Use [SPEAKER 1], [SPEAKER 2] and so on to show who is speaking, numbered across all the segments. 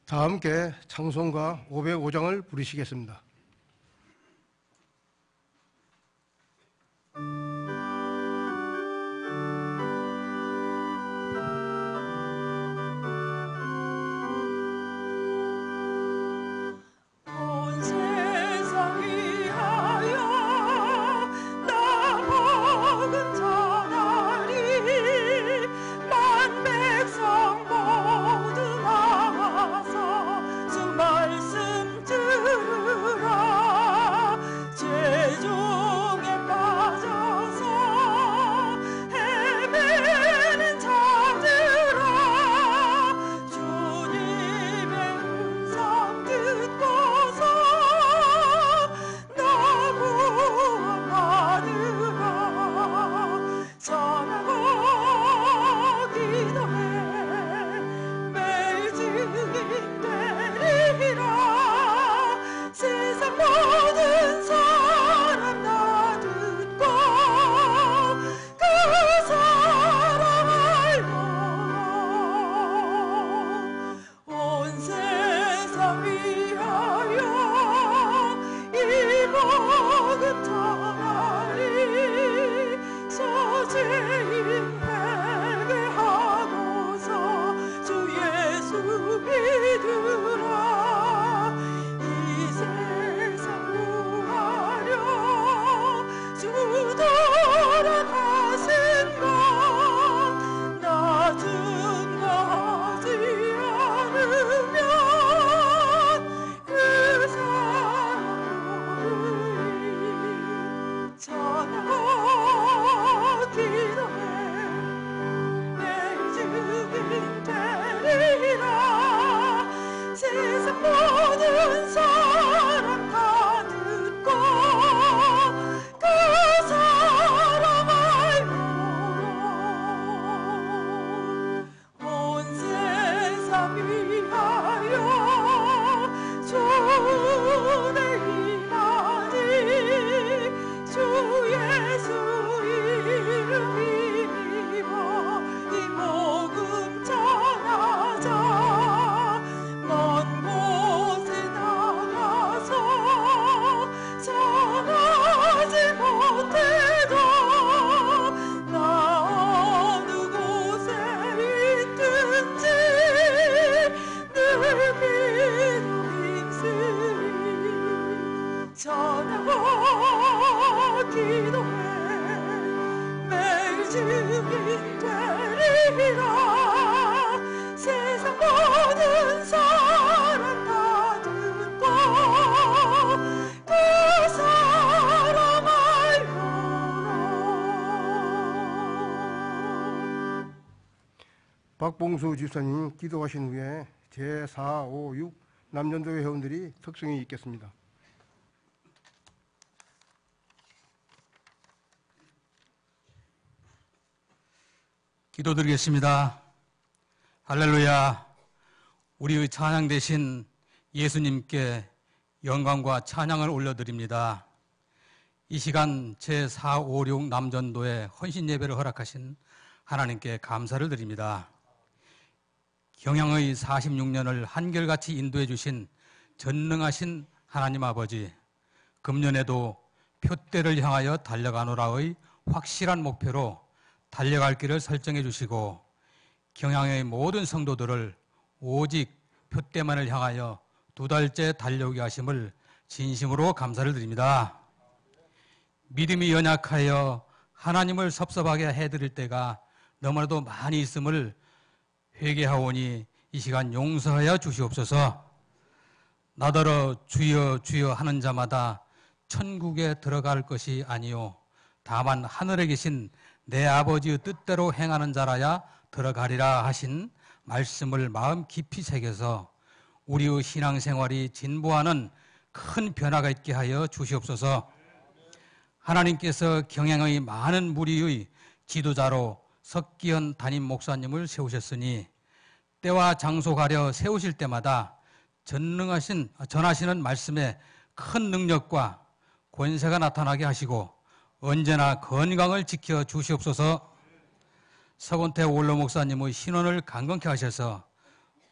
[SPEAKER 1] 다 함께 찬송가 505장을 부르시겠습니다. 박봉수 집사님 기도하신 후에 제4, 5, 6 남전도 회원들이 특성이 있겠습니다.
[SPEAKER 2] 기도드리겠습니다. 할렐루야. 우리의 찬양 대신 예수님께 영광과 찬양을 올려드립니다. 이 시간 제4, 5, 6 남전도의 헌신 예배를 허락하신 하나님께 감사를 드립니다. 경향의 46년을 한결같이 인도해 주신 전능하신 하나님 아버지, 금년에도 표대를 향하여 달려가노라의 확실한 목표로 달려갈 길을 설정해 주시고 경향의 모든 성도들을 오직 표대만을 향하여 2달째 달려오게 하심을 진심으로 감사를 드립니다. 믿음이 연약하여 하나님을 섭섭하게 해드릴 때가 너무나도 많이 있음을 회개하오니 이 시간 용서하여 주시옵소서. 나더러 주여 주여 하는 자마다 천국에 들어갈 것이 아니요 다만 하늘에 계신 내 아버지의 뜻대로 행하는 자라야 들어가리라 하신 말씀을 마음 깊이 새겨서 우리의 신앙생활이 진보하는 큰 변화가 있게 하여 주시옵소서. 하나님께서 경향의 많은 무리의 지도자로 석기현 담임 목사님을 세우셨으니 때와 장소 가려 세우실 때마다 전하시는 말씀에 큰 능력과 권세가 나타나게 하시고 언제나 건강을 지켜 주시옵소서. 서건태 원로 목사님의 신원을 강건케 하셔서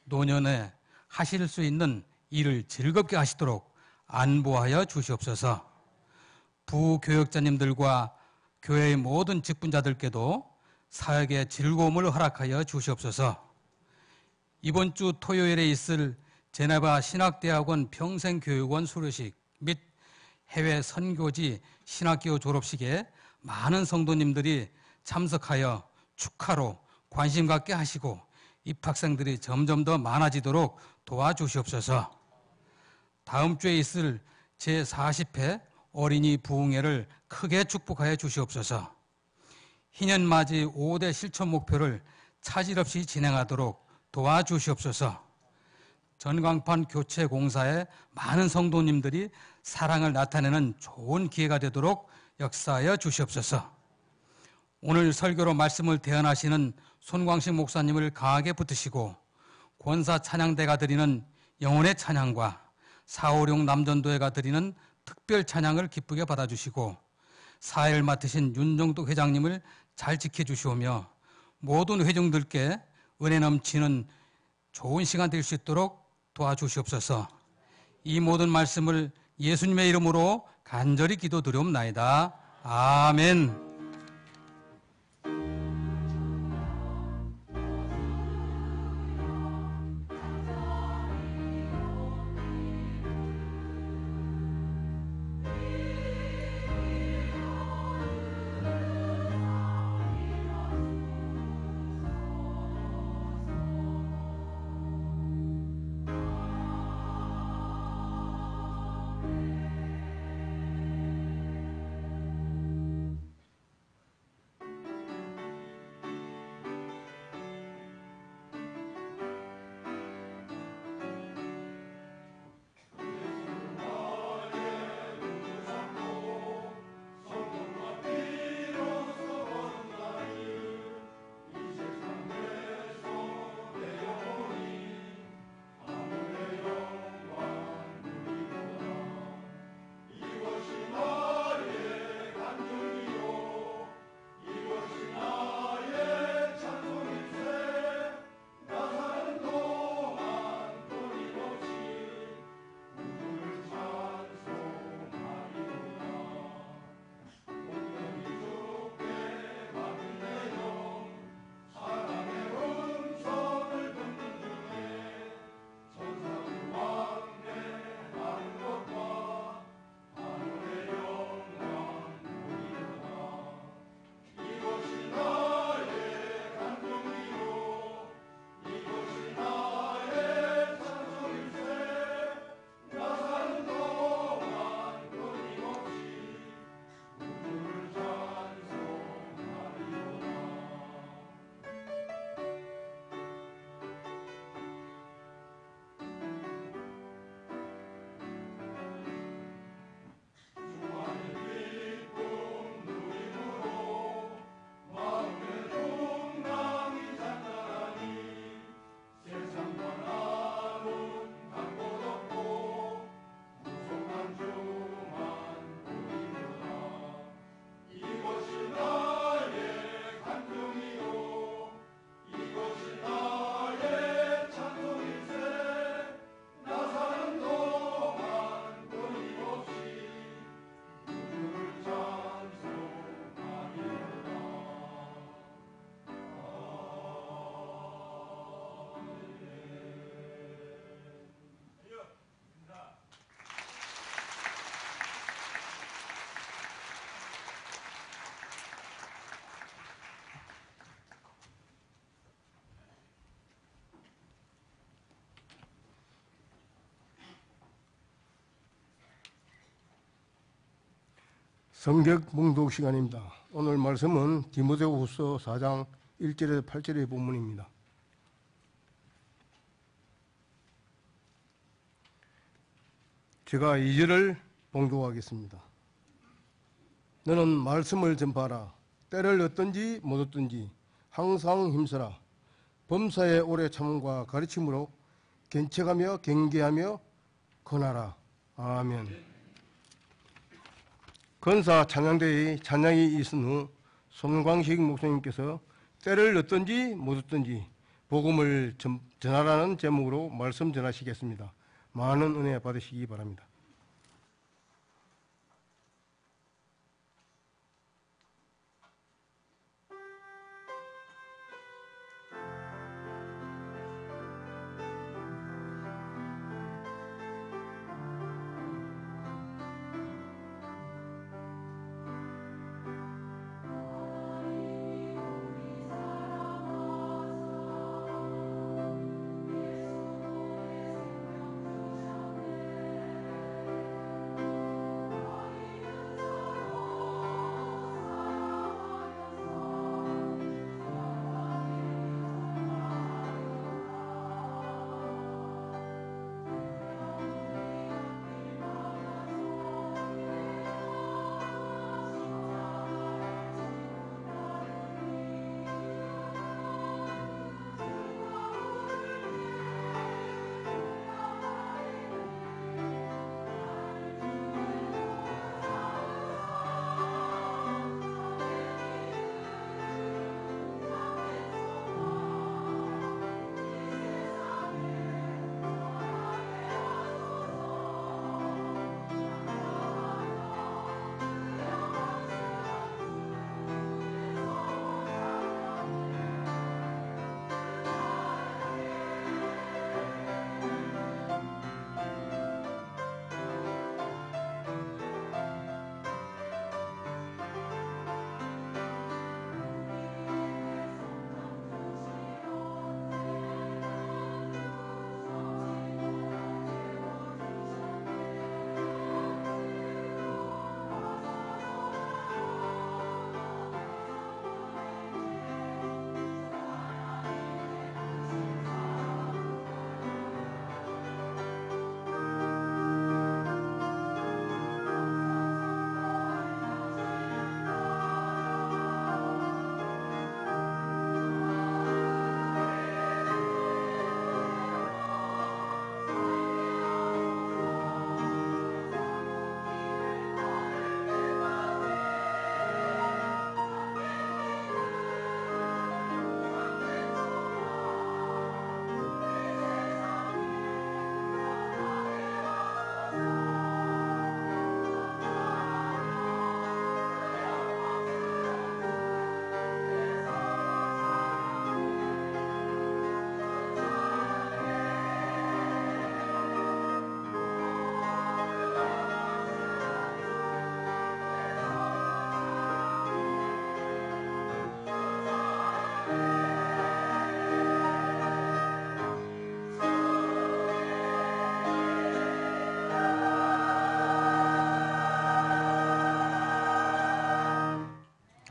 [SPEAKER 2] 노년에 하실 수 있는 일을 즐겁게 하시도록 안보하여 주시옵소서. 부교역자님들과 교회의 모든 직분자들께도 사역의 즐거움을 허락하여 주시옵소서. 이번 주 토요일에 있을 제네바 신학대학원 평생교육원 수료식 및 해외 선교지 신학기호 졸업식에 많은 성도님들이 참석하여 축하로 관심 갖게 하시고 입학생들이 점점 더 많아지도록 도와주시옵소서. 다음 주에 있을 제40회 어린이 부흥회를 크게 축복하여 주시옵소서. 희년맞이 5대 실천 목표를 차질 없이 진행하도록 도와주시옵소서. 전광판 교체 공사에 많은 성도님들이 사랑을 나타내는 좋은 기회가 되도록 역사하여 주시옵소서. 오늘 설교로 말씀을 대언하시는 손광식 목사님을 강하게 붙드시고 권사 찬양대가 드리는 영혼의 찬양과 456 남전도회가 드리는 특별 찬양을 기쁘게 받아주시고 사회를 맡으신 윤정도 회장님을 잘 지켜주시오며 모든 회중들께 은혜 넘치는 좋은 시간 될 수 있도록 도와주시옵소서. 이 모든 말씀을 예수님의 이름으로 간절히 기도드리옵나이다. 아멘.
[SPEAKER 1] 성경 봉독 시간입니다. 오늘 말씀은 디모데후서 4장 1절에서 8절의 본문입니다. 제가 2절을 봉독하겠습니다. 너는 말씀을 전파하라. 때를 얻든지 못 얻든지 항상 힘쓰라. 범사에 오래 참음과 가르침으로 견책하며 경계하며 권하라. 아멘. 건사 찬양대의 찬양이 있은 후 손광식 목사님께서 때를 얻든지 못 얻든지 복음을 전하라는 제목으로 말씀 전하시겠습니다. 많은 은혜 받으시기 바랍니다.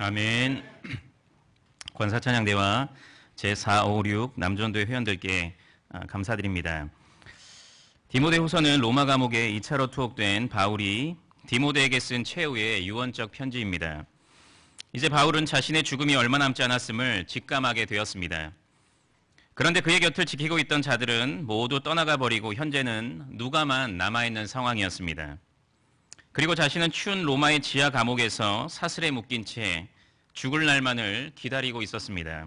[SPEAKER 3] 아멘. 권사찬양대와 제456 남전도회 회원들께 감사드립니다. 디모데후서는 로마 감옥에 2차로 투옥된 바울이 디모데에게 쓴 최후의 유언적 편지입니다. 이제 바울은 자신의 죽음이 얼마 남지 않았음을 직감하게 되었습니다. 그런데 그의 곁을 지키고 있던 자들은 모두 떠나가 버리고 현재는 누가만 남아있는 상황이었습니다. 그리고 자신은 추운 로마의 지하 감옥에서 사슬에 묶인 채 죽을 날만을 기다리고 있었습니다.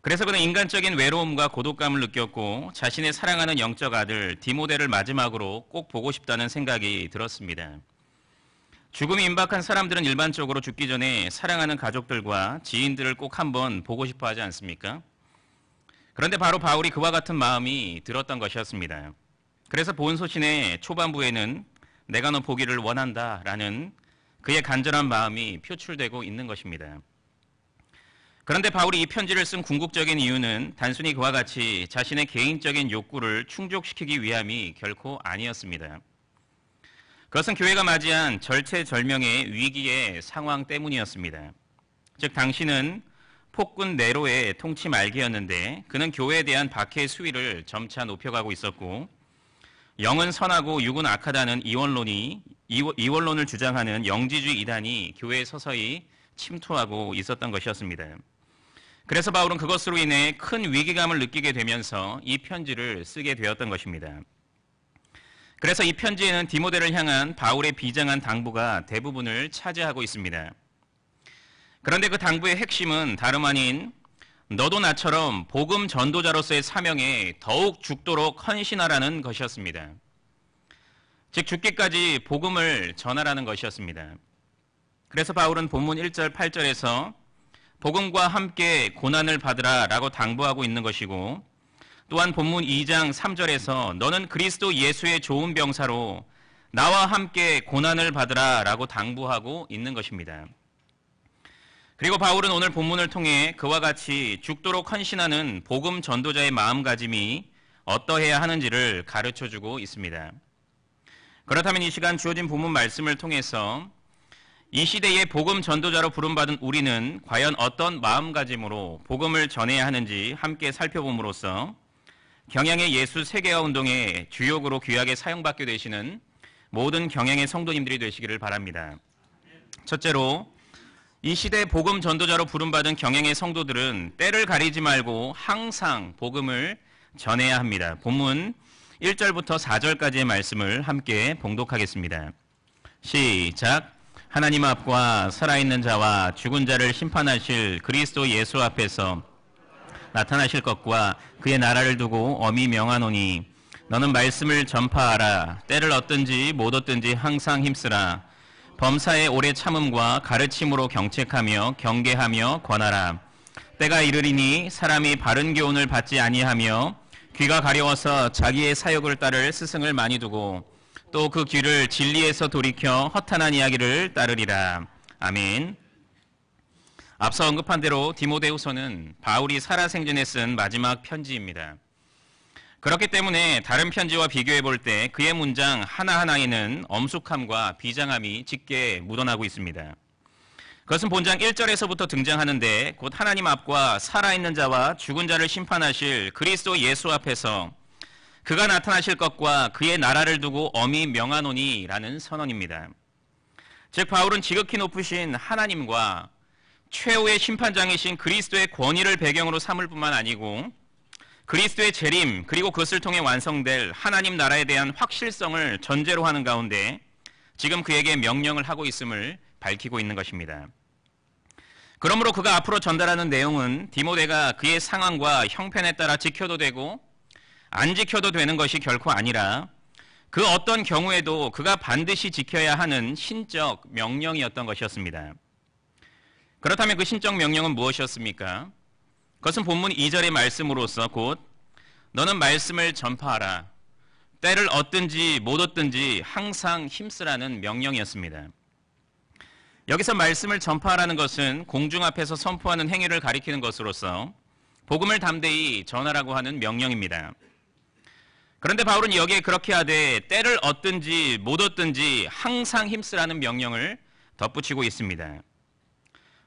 [SPEAKER 3] 그래서 그는 인간적인 외로움과 고독감을 느꼈고 자신의 사랑하는 영적 아들 디모데를 마지막으로 꼭 보고 싶다는 생각이 들었습니다. 죽음이 임박한 사람들은 일반적으로 죽기 전에 사랑하는 가족들과 지인들을 꼭 한번 보고 싶어 하지 않습니까? 그런데 바로 바울이 그와 같은 마음이 들었던 것이었습니다. 그래서 본소신의 초반부에는 내가 너 보기를 원한다라는 그의 간절한 마음이 표출되고 있는 것입니다. 그런데 바울이 이 편지를 쓴 궁극적인 이유는 단순히 그와 같이 자신의 개인적인 욕구를 충족시키기 위함이 결코 아니었습니다. 그것은 교회가 맞이한 절체절명의 위기의 상황 때문이었습니다. 즉 당시는 폭군 네로의 통치 말기였는데 그는 교회에 대한 박해의 수위를 점차 높여가고 있었고 영은 선하고 육은 악하다는 이원론을 주장하는 영지주의 이단이 교회에 서서히 침투하고 있었던 것이었습니다. 그래서 바울은 그것으로 인해 큰 위기감을 느끼게 되면서 이 편지를 쓰게 되었던 것입니다. 그래서 이 편지에는 디모데를 향한 바울의 비장한 당부가 대부분을 차지하고 있습니다. 그런데 그 당부의 핵심은 다름 아닌 너도 나처럼 복음 전도자로서의 사명에 더욱 죽도록 헌신하라는 것이었습니다. 즉 죽기까지 복음을 전하라는 것이었습니다. 그래서 바울은 본문 1절 8절에서 복음과 함께 고난을 받으라 라고 당부하고 있는 것이고, 또한 본문 2장 3절에서 너는 그리스도 예수의 좋은 병사로 나와 함께 고난을 받으라 라고 당부하고 있는 것입니다. 그리고 바울은 오늘 본문을 통해 그와 같이 죽도록 헌신하는 복음 전도자의 마음가짐이 어떠해야 하는지를 가르쳐주고 있습니다. 그렇다면 이 시간 주어진 본문 말씀을 통해서 이 시대의 복음 전도자로 부름받은 우리는 과연 어떤 마음가짐으로 복음을 전해야 하는지 함께 살펴봄으로써 경양의 예수 세계화 운동의 주역으로 귀하게 사용받게 되시는 모든 경양의 성도님들이 되시기를 바랍니다. 첫째로, 이 시대 복음 전도자로 부름받은 경양의 성도들은 때를 가리지 말고 항상 복음을 전해야 합니다. 본문 1절부터 4절까지의 말씀을 함께 봉독하겠습니다. 시작. 하나님 앞과 살아있는 자와 죽은 자를 심판하실 그리스도 예수 앞에서 나타나실 것과 그의 나라를 두고 엄히 명하노니 너는 말씀을 전파하라. 때를 얻든지 못 얻든지 항상 힘쓰라. 범사의 오래 참음과 가르침으로 경책하며 경계하며 권하라. 때가 이르리니 사람이 바른 교훈을 받지 아니하며 귀가 가려워서 자기의 사욕을 따를 스승을 많이 두고 또 그 귀를 진리에서 돌이켜 허탄한 이야기를 따르리라. 아멘. 앞서 언급한 대로 디모데후서는 바울이 살아생전에 쓴 마지막 편지입니다. 그렇기 때문에 다른 편지와 비교해 볼 때 그의 문장 하나하나에는 엄숙함과 비장함이 짙게 묻어나고 있습니다. 그것은 본장 1절에서부터 등장하는데 곧 하나님 앞과 살아있는 자와 죽은 자를 심판하실 그리스도 예수 앞에서 그가 나타나실 것과 그의 나라를 두고 엄히 명하노니 라는 선언입니다. 즉 바울은 지극히 높으신 하나님과 최후의 심판장이신 그리스도의 권위를 배경으로 삼을 뿐만 아니고 그리스도의 재림 그리고 그것을 통해 완성될 하나님 나라에 대한 확실성을 전제로 하는 가운데 지금 그에게 명령을 하고 있음을 밝히고 있는 것입니다. 그러므로 그가 앞으로 전달하는 내용은 디모데가 그의 상황과 형편에 따라 지켜도 되고 안 지켜도 되는 것이 결코 아니라 그 어떤 경우에도 그가 반드시 지켜야 하는 신적 명령이었던 것이었습니다. 그렇다면 그 신적 명령은 무엇이었습니까? 그것은 본문 2절의 말씀으로서 곧 너는 말씀을 전파하라. 때를 얻든지 못 얻든지 항상 힘쓰라는 명령이었습니다. 여기서 말씀을 전파하라는 것은 공중 앞에서 선포하는 행위를 가리키는 것으로서 복음을 담대히 전하라고 하는 명령입니다. 그런데 바울은 여기에 그렇게 하되 때를 얻든지 못 얻든지 항상 힘쓰라는 명령을 덧붙이고 있습니다.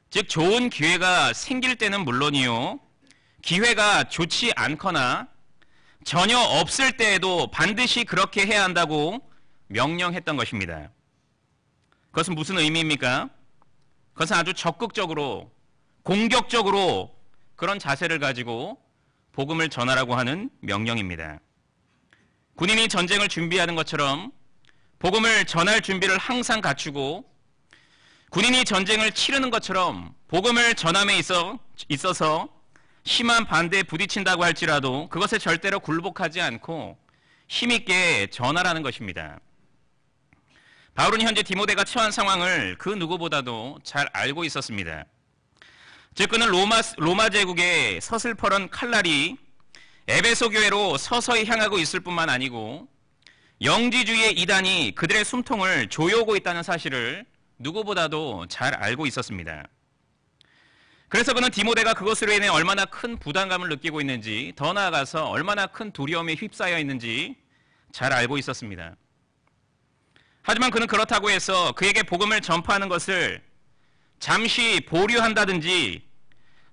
[SPEAKER 3] 즉 좋은 기회가 생길 때는 물론이요, 기회가 좋지 않거나 전혀 없을 때에도 반드시 그렇게 해야 한다고 명령했던 것입니다. 그것은 무슨 의미입니까? 그것은 아주 적극적으로, 공격적으로 그런 자세를 가지고 복음을 전하라고 하는 명령입니다. 군인이 전쟁을 준비하는 것처럼 복음을 전할 준비를 항상 갖추고 군인이 전쟁을 치르는 것처럼 복음을 전함에 있어서 심한 반대에 부딪힌다고 할지라도 그것에 절대로 굴복하지 않고 힘있게 전하라는 것입니다. 바울은 현재 디모데가 처한 상황을 그 누구보다도 잘 알고 있었습니다. 즉 그는 로마 제국의 서슬퍼런 칼날이 에베소 교회로 서서히 향하고 있을 뿐만 아니고 영지주의의 이단이 그들의 숨통을 조여오고 있다는 사실을 누구보다도 잘 알고 있었습니다. 그래서 그는 디모데가 그것으로 인해 얼마나 큰 부담감을 느끼고 있는지, 더 나아가서 얼마나 큰 두려움에 휩싸여 있는지 잘 알고 있었습니다. 하지만 그는 그렇다고 해서 그에게 복음을 전파하는 것을 잠시 보류한다든지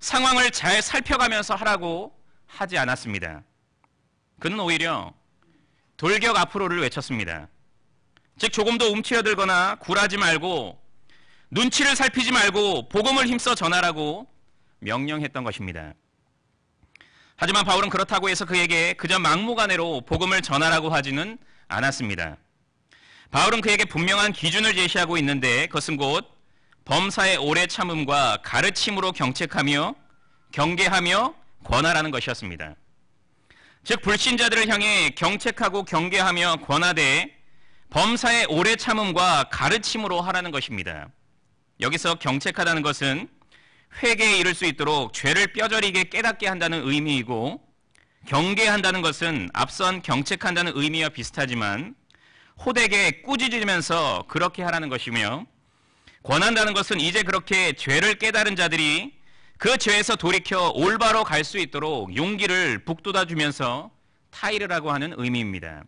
[SPEAKER 3] 상황을 잘 살펴가면서 하라고 하지 않았습니다. 그는 오히려 돌격 앞으로를 외쳤습니다. 즉 조금도 움츠러들거나 굴하지 말고 눈치를 살피지 말고 복음을 힘써 전하라고 명령했던 것입니다. 하지만 바울은 그렇다고 해서 그에게 그저 막무가내로 복음을 전하라고 하지는 않았습니다. 바울은 그에게 분명한 기준을 제시하고 있는데 그것은 곧 범사의 오래 참음과 가르침으로 경책하며 경계하며 권하라는 것이었습니다. 즉 불신자들을 향해 경책하고 경계하며 권하되 범사의 오래 참음과 가르침으로 하라는 것입니다. 여기서 경책하다는 것은 회개에 이를 수 있도록 죄를 뼈저리게 깨닫게 한다는 의미이고, 경계한다는 것은 앞선 경책한다는 의미와 비슷하지만 호되게 꾸짖으면서 그렇게 하라는 것이며, 권한다는 것은 이제 그렇게 죄를 깨달은 자들이 그 죄에서 돌이켜 올바로 갈 수 있도록 용기를 북돋아주면서 타이르 하고 하는 의미입니다.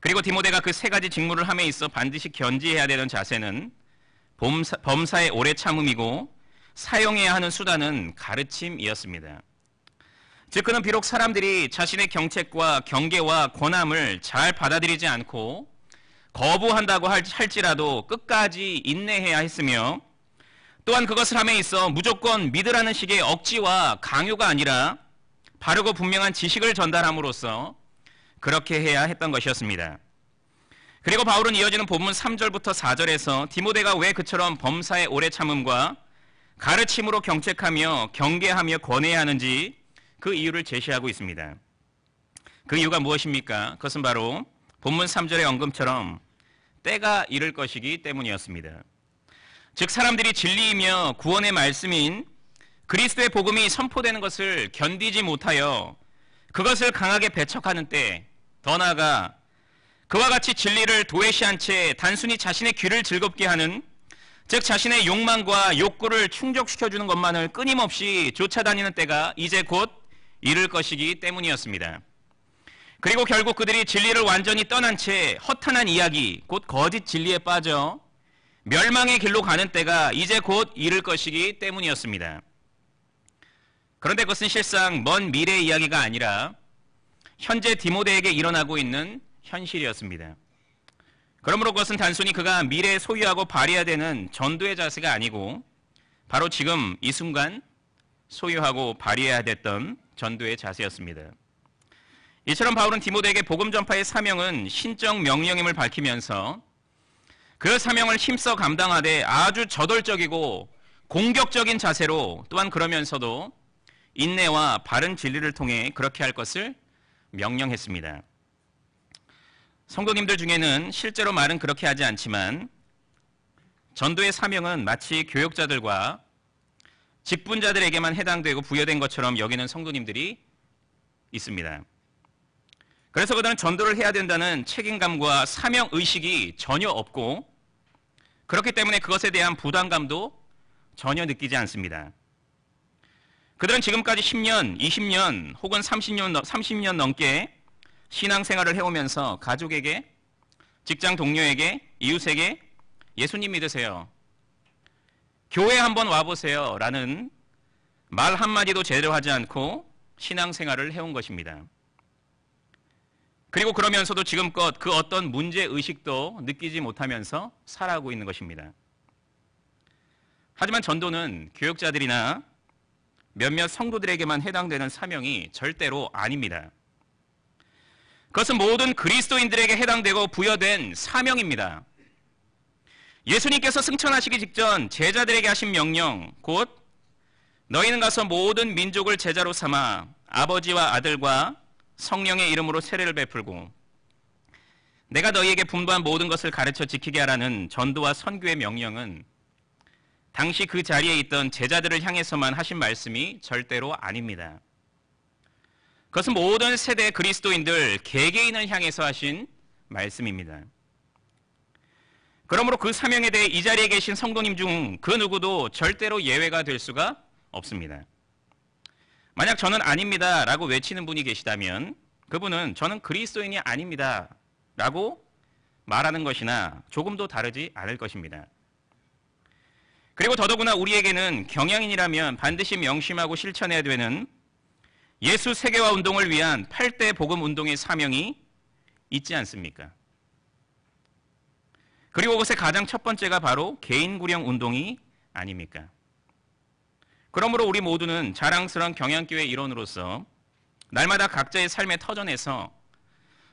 [SPEAKER 3] 그리고 디모데가 그 세 가지 직무를 함에 있어 반드시 견지해야 되는 자세는 범사의 오래 참음이고 사용해야 하는 수단은 가르침이었습니다. 즉 그는 비록 사람들이 자신의 경책과 경계와 권함을 잘 받아들이지 않고 거부한다고 할지라도 끝까지 인내해야 했으며, 또한 그것을 함에 있어 무조건 믿으라는 식의 억지와 강요가 아니라 바르고 분명한 지식을 전달함으로써 그렇게 해야 했던 것이었습니다. 그리고 바울은 이어지는 본문 3절부터 4절에서 디모데가 왜 그처럼 범사의 오래 참음과 가르침으로 경책하며 경계하며 권해야 하는지 그 이유를 제시하고 있습니다. 그 이유가 무엇입니까? 그것은 바로 본문 3절의 언급처럼 때가 이를 것이기 때문이었습니다. 즉 사람들이 진리이며 구원의 말씀인 그리스도의 복음이 선포되는 것을 견디지 못하여 그것을 강하게 배척하는 때, 더 나아가 그와 같이 진리를 도외시한 채 단순히 자신의 귀를 즐겁게 하는, 즉 자신의 욕망과 욕구를 충족시켜주는 것만을 끊임없이 쫓아다니는 때가 이제 곧 이를 것이기 때문이었습니다. 그리고 결국 그들이 진리를 완전히 떠난 채 허탄한 이야기, 곧 거짓 진리에 빠져 멸망의 길로 가는 때가 이제 곧 이를 것이기 때문이었습니다. 그런데 그것은 실상 먼 미래의 이야기가 아니라 현재 디모데에게 일어나고 있는 현실이었습니다. 그러므로 그것은 단순히 그가 미래에 소유하고 발휘해야 되는 전도의 자세가 아니고 바로 지금 이 순간 소유하고 발휘해야 됐던 전도의 자세였습니다. 이처럼 바울은 디모데에게 복음 전파의 사명은 신적 명령임을 밝히면서 그 사명을 힘써 감당하되 아주 저돌적이고 공격적인 자세로, 또한 그러면서도 인내와 바른 진리를 통해 그렇게 할 것을 명령했습니다. 성도님들 중에는 실제로 말은 그렇게 하지 않지만 전도의 사명은 마치 교역자들과 직분자들에게만 해당되고 부여된 것처럼 여기는 성도님들이 있습니다. 그래서 그들은 전도를 해야 된다는 책임감과 사명의식이 전혀 없고, 그렇기 때문에 그것에 대한 부담감도 전혀 느끼지 않습니다. 그들은 지금까지 10년, 20년 혹은 30년 넘게 신앙생활을 해오면서 가족에게, 직장 동료에게, 이웃에게 예수님 믿으세요, 교회 한번 와보세요 라는 말 한마디도 제대로 하지 않고 신앙생활을 해온 것입니다. 그리고 그러면서도 지금껏 그 어떤 문제의식도 느끼지 못하면서 살아가고 있는 것입니다. 하지만 전도는 교역자들이나 몇몇 성도들에게만 해당되는 사명이 절대로 아닙니다. 그것은 모든 그리스도인들에게 해당되고 부여된 사명입니다. 예수님께서 승천하시기 직전 제자들에게 하신 명령, 곧 너희는 가서 모든 민족을 제자로 삼아 아버지와 아들과 성령의 이름으로 세례를 베풀고 내가 너희에게 분부한 모든 것을 가르쳐 지키게 하라는 전도와 선교의 명령은 당시 그 자리에 있던 제자들을 향해서만 하신 말씀이 절대로 아닙니다. 그것은 모든 세대 그리스도인들 개개인을 향해서 하신 말씀입니다. 그러므로 그 사명에 대해 이 자리에 계신 성도님 중 그 누구도 절대로 예외가 될 수가 없습니다. 만약 저는 아닙니다 라고 외치는 분이 계시다면 그분은 저는 그리스도인이 아닙니다 라고 말하는 것이나 조금도 다르지 않을 것입니다. 그리고 더더구나 우리에게는 경향인이라면 반드시 명심하고 실천해야 되는 예수 세계화 운동을 위한 8대 복음 운동의 사명이 있지 않습니까? 그리고 그것의 가장 첫 번째가 바로 개인 구령 운동이 아닙니까? 그러므로 우리 모두는 자랑스러운 경향교회 일원으로서 날마다 각자의 삶의 터전에서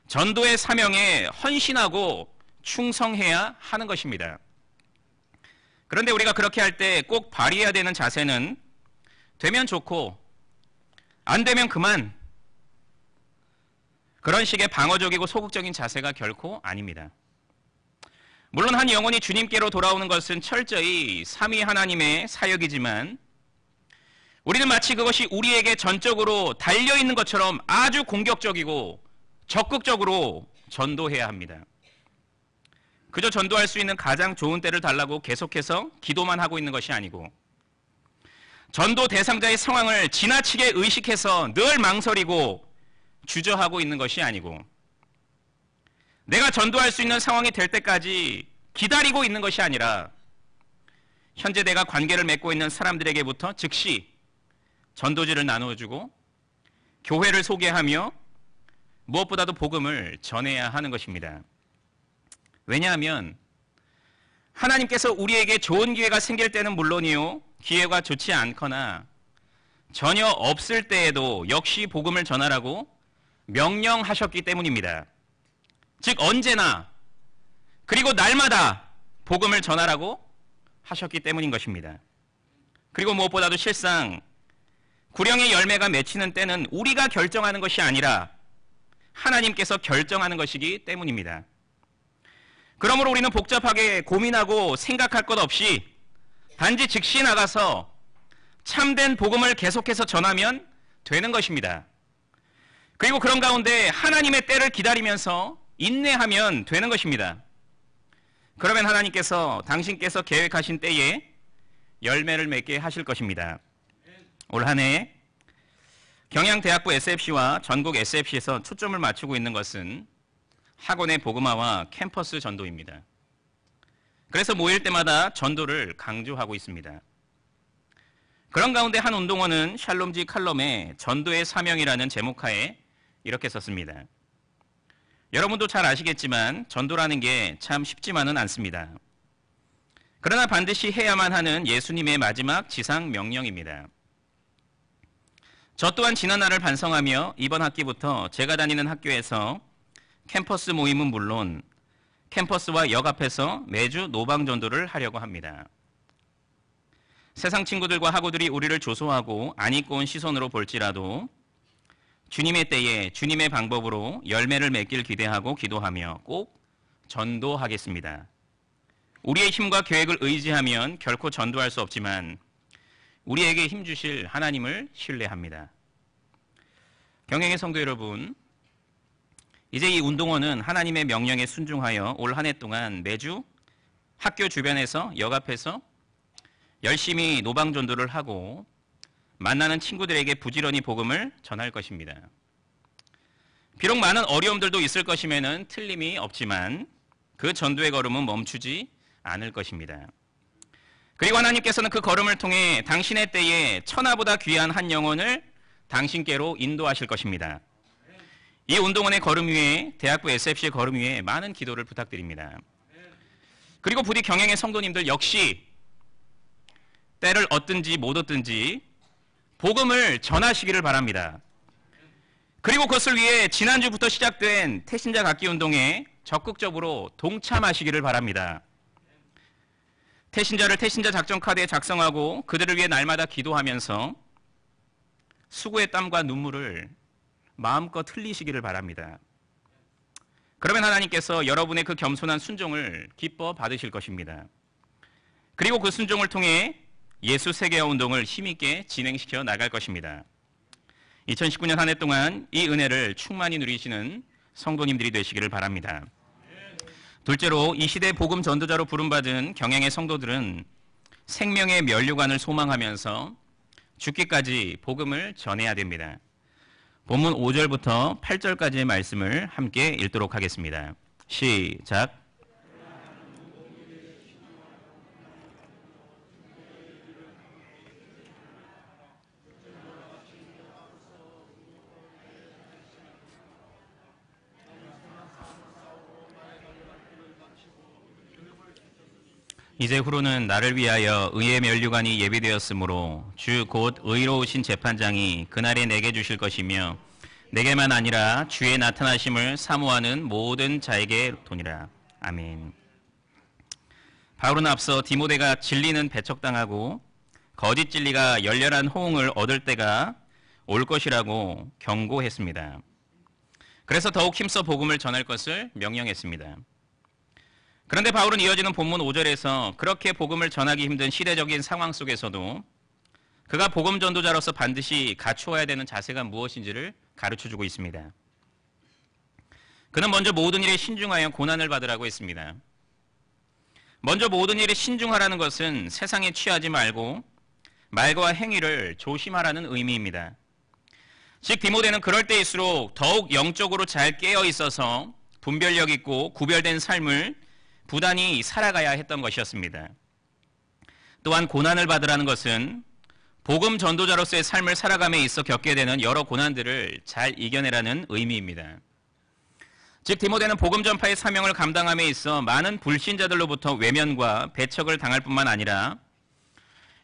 [SPEAKER 3] 전도의 사명에 헌신하고 충성해야 하는 것입니다. 그런데 우리가 그렇게 할 때 꼭 발휘해야 되는 자세는 되면 좋고 안 되면 그만. 그런 식의 방어적이고 소극적인 자세가 결코 아닙니다. 물론 한 영혼이 주님께로 돌아오는 것은 철저히 삼위 하나님의 사역이지만 우리는 마치 그것이 우리에게 전적으로 달려있는 것처럼 아주 공격적이고 적극적으로 전도해야 합니다. 그저 전도할 수 있는 가장 좋은 때를 달라고 계속해서 기도만 하고 있는 것이 아니고 전도 대상자의 상황을 지나치게 의식해서 늘 망설이고 주저하고 있는 것이 아니고 내가 전도할 수 있는 상황이 될 때까지 기다리고 있는 것이 아니라 현재 내가 관계를 맺고 있는 사람들에게부터 즉시 전도지를 나누어주고 교회를 소개하며 무엇보다도 복음을 전해야 하는 것입니다. 왜냐하면 하나님께서 우리에게 좋은 기회가 생길 때는 물론이요, 기회가 좋지 않거나 전혀 없을 때에도 역시 복음을 전하라고 명령하셨기 때문입니다. 즉 언제나 그리고 날마다 복음을 전하라고 하셨기 때문인 것입니다. 그리고 무엇보다도 실상 구령의 열매가 맺히는 때는 우리가 결정하는 것이 아니라 하나님께서 결정하는 것이기 때문입니다. 그러므로 우리는 복잡하게 고민하고 생각할 것 없이 단지 즉시 나가서 참된 복음을 계속해서 전하면 되는 것입니다. 그리고 그런 가운데 하나님의 때를 기다리면서 인내하면 되는 것입니다. 그러면 하나님께서 당신께서 계획하신 때에 열매를 맺게 하실 것입니다. 올 한 해 경양대학부 SFC와 전국 SFC에서 초점을 맞추고 있는 것은 학원의 복음화와 캠퍼스 전도입니다. 그래서 모일 때마다 전도를 강조하고 있습니다. 그런 가운데 한 운동원은 샬롬지 칼럼에 전도의 사명이라는 제목하에 이렇게 썼습니다. 여러분도 잘 아시겠지만 전도라는 게 참 쉽지만은 않습니다. 그러나 반드시 해야만 하는 예수님의 마지막 지상 명령입니다. 저 또한 지난날을 반성하며 이번 학기부터 제가 다니는 학교에서 캠퍼스 모임은 물론 캠퍼스와 역 앞에서 매주 노방 전도를 하려고 합니다. 세상 친구들과 학우들이 우리를 조소하고 안 입고 온 시선으로 볼지라도 주님의 때에 주님의 방법으로 열매를 맺길 기대하고 기도하며 꼭 전도하겠습니다. 우리의 힘과 계획을 의지하면 결코 전도할 수 없지만 우리에게 힘 주실 하나님을 신뢰합니다. 경영의 성도 여러분, 이제 이 운동원은 하나님의 명령에 순종하여 올 한 해 동안 매주 학교 주변에서 역 앞에서 열심히 노방 전도를 하고 만나는 친구들에게 부지런히 복음을 전할 것입니다. 비록 많은 어려움들도 있을 것임에는 틀림이 없지만 그 전도의 걸음은 멈추지 않을 것입니다. 그리고 하나님께서는 그 걸음을 통해 당신의 때에 천하보다 귀한 한 영혼을 당신께로 인도하실 것입니다. 이 운동원의 걸음 위에, 대학부 SFC의 걸음 위에 많은 기도를 부탁드립니다. 그리고 부디 경영의 성도님들 역시 때를 얻든지 못 얻든지 복음을 전하시기를 바랍니다. 그리고 그것을 위해 지난주부터 시작된 태신자 갖기 운동에 적극적으로 동참하시기를 바랍니다. 태신자를 태신자 작전 카드에 작성하고 그들을 위해 날마다 기도하면서 수고의 땀과 눈물을 마음껏 흘리시기를 바랍니다. 그러면 하나님께서 여러분의 그 겸손한 순종을 기뻐 받으실 것입니다. 그리고 그 순종을 통해 예수 세계화 운동을 힘있게 진행시켜 나갈 것입니다. 2019년 한 해 동안 이 은혜를 충만히 누리시는 성도님들이 되시기를 바랍니다. 둘째로 이 시대 복음 전도자로 부름받은 경영의 성도들은 생명의 면류관을 소망하면서 죽기까지 복음을 전해야 됩니다. 본문 5절부터 8절까지의 말씀을 함께 읽도록 하겠습니다. 시작. 이제 후로는 나를 위하여 의의 면류관이 예비되었으므로 주 곧 의로우신 재판장이 그날에 내게 주실 것이며 내게만 아니라 주의 나타나심을 사모하는 모든 자에게 도니라. 아멘. 바울은 앞서 디모데가 진리는 배척당하고 거짓 진리가 열렬한 호응을 얻을 때가 올 것이라고 경고했습니다. 그래서 더욱 힘써 복음을 전할 것을 명령했습니다. 그런데 바울은 이어지는 본문 5절에서 그렇게 복음을 전하기 힘든 시대적인 상황 속에서도 그가 복음 전도자로서 반드시 갖추어야 되는 자세가 무엇인지를 가르쳐주고 있습니다. 그는 먼저 모든 일에 신중하여 고난을 받으라고 했습니다. 먼저 모든 일에 신중하라는 것은 세상에 취하지 말고 말과 행위를 조심하라는 의미입니다. 즉 디모데는 그럴 때일수록 더욱 영적으로 잘 깨어 있어서 분별력 있고 구별된 삶을 부단히 살아가야 했던 것이었습니다. 또한 고난을 받으라는 것은 복음 전도자로서의 삶을 살아감에 있어 겪게 되는 여러 고난들을 잘 이겨내라는 의미입니다. 즉 디모데는 복음 전파의 사명을 감당함에 있어 많은 불신자들로부터 외면과 배척을 당할 뿐만 아니라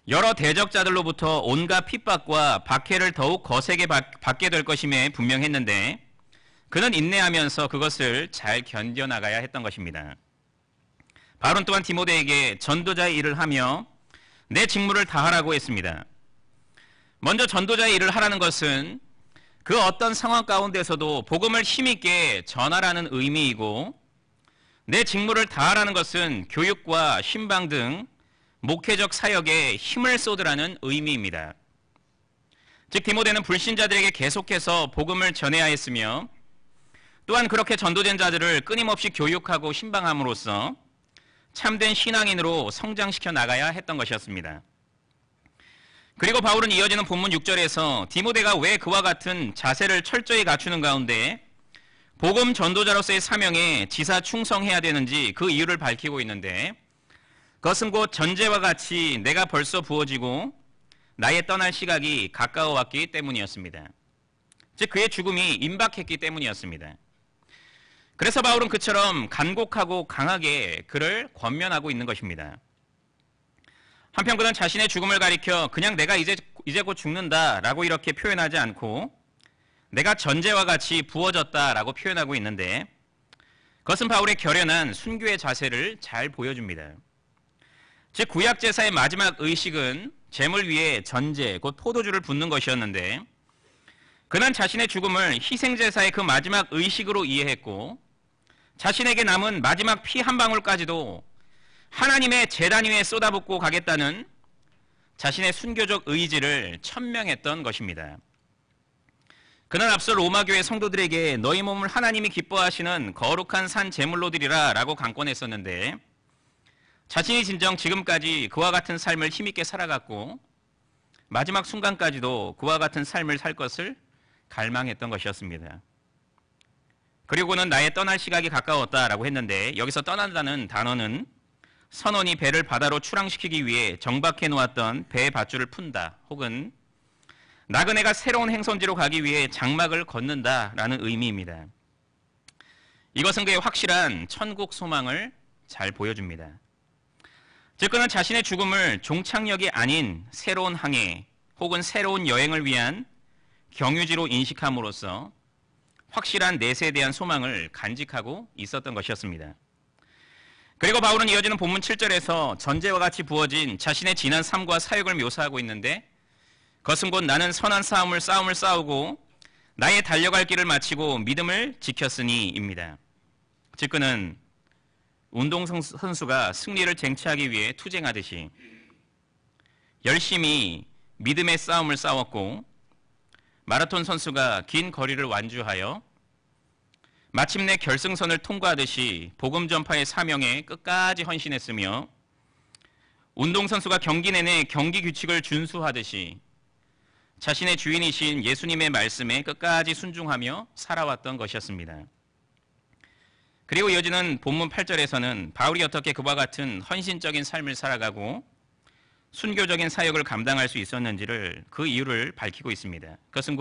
[SPEAKER 3] 여러 대적자들로부터 온갖 핍박과 박해를 더욱 거세게 받게 될 것임에 분명했는데 그는 인내하면서 그것을 잘 견뎌나가야 했던 것입니다. 바울은 또한 디모데에게 전도자의 일을 하며 내 직무를 다하라고 했습니다. 먼저 전도자의 일을 하라는 것은 그 어떤 상황 가운데서도 복음을 힘있게 전하라는 의미이고 내 직무를 다하라는 것은 교육과 신방 등 목회적 사역에 힘을 쏟으라는 의미입니다. 즉 디모데는 불신자들에게 계속해서 복음을 전해야 했으며 또한 그렇게 전도된 자들을 끊임없이 교육하고 신방함으로써 참된 신앙인으로 성장시켜 나가야 했던 것이었습니다. 그리고 바울은 이어지는 본문 6절에서 디모데가 왜 그와 같은 자세를 철저히 갖추는 가운데 복음 전도자로서의 사명에 지사 충성해야 되는지 그 이유를 밝히고 있는데 그것은 곧 전제와 같이 내가 벌써 부어지고 나의 떠날 시각이 가까워 왔기 때문이었습니다. 즉 그의 죽음이 임박했기 때문이었습니다. 그래서 바울은 그처럼 간곡하고 강하게 그를 권면하고 있는 것입니다. 한편 그는 자신의 죽음을 가리켜 그냥 내가 이제 곧 죽는다라고 이렇게 표현하지 않고 내가 전제와 같이 부어졌다라고 표현하고 있는데 그것은 바울의 결연한 순교의 자세를 잘 보여줍니다. 즉 구약 제사의 마지막 의식은 제물 위에 전제 곧 포도주를 붓는 것이었는데 그는 자신의 죽음을 희생 제사의 그 마지막 의식으로 이해했고 자신에게 남은 마지막 피 한 방울까지도 하나님의 제단 위에 쏟아붓고 가겠다는 자신의 순교적 의지를 천명했던 것입니다. 그는 앞서 로마교회 성도들에게 너희 몸을 하나님이 기뻐하시는 거룩한 산 제물로 드리라 라고 강권했었는데 자신이 진정 지금까지 그와 같은 삶을 힘있게 살아갔고 마지막 순간까지도 그와 같은 삶을 살 것을 갈망했던 것이었습니다. 그리고는 나의 떠날 시각이 가까웠다라고 했는데 여기서 떠난다는 단어는 선원이 배를 바다로 출항시키기 위해 정박해 놓았던 배의 밧줄을 푼다 혹은 나그네가 새로운 행선지로 가기 위해 장막을 걷는다라는 의미입니다. 이것은 그의 확실한 천국 소망을 잘 보여줍니다. 즉 그는 자신의 죽음을 종착역이 아닌 새로운 항해 혹은 새로운 여행을 위한 경유지로 인식함으로써 확실한 내세에 대한 소망을 간직하고 있었던 것이었습니다. 그리고 바울은 이어지는 본문 7절에서 전제와 같이 부어진 자신의 지난 삶과 사역을 묘사하고 있는데 그것은 곧 나는 선한 싸움을 싸우고 나의 달려갈 길을 마치고 믿음을 지켰으니입니다. 즉 그는 운동선수가 승리를 쟁취하기 위해 투쟁하듯이 열심히 믿음의 싸움을 싸웠고 마라톤 선수가 긴 거리를 완주하여 마침내 결승선을 통과하듯이 복음 전파의 사명에 끝까지 헌신했으며 운동선수가 경기 내내 경기 규칙을 준수하듯이 자신의 주인이신 예수님의 말씀에 끝까지 순종하며 살아왔던 것이었습니다. 그리고 이어지는 본문 8절에서는 바울이 어떻게 그와 같은 헌신적인 삶을 살아가고 순교적인 사역을 감당할 수 있었는지를 그 이유를 밝히고 있습니다. 그것은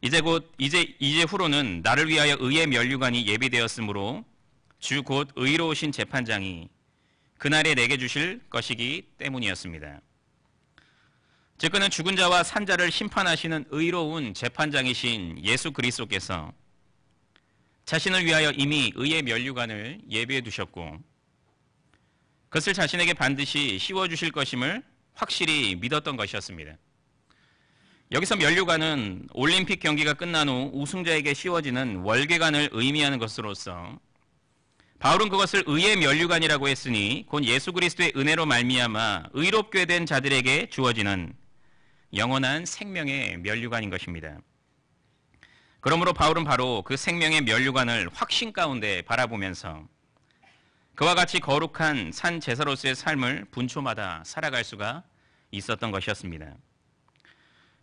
[SPEAKER 3] 이제 후로는 나를 위하여 의의 면류관이 예비되었으므로 주 곧 의로우신 재판장이 그날에 내게 주실 것이기 때문이었습니다. 즉 그는 죽은 자와 산 자를 심판하시는 의로운 재판장이신 예수 그리스도께서 자신을 위하여 이미 의의 면류관을 예비해 두셨고 그것을 자신에게 반드시 씌워주실 것임을 확실히 믿었던 것이었습니다. 여기서 면류관은 올림픽 경기가 끝난 후 우승자에게 씌워지는 월계관을 의미하는 것으로서 바울은 그것을 의의 면류관이라고 했으니 곧 예수 그리스도의 은혜로 말미암아 의롭게 된 자들에게 주어지는 영원한 생명의 면류관인 것입니다. 그러므로 바울은 바로 그 생명의 면류관을 확신 가운데 바라보면서 그와 같이 거룩한 산 제사로서의 삶을 분초마다 살아갈 수가 있었던 것이었습니다.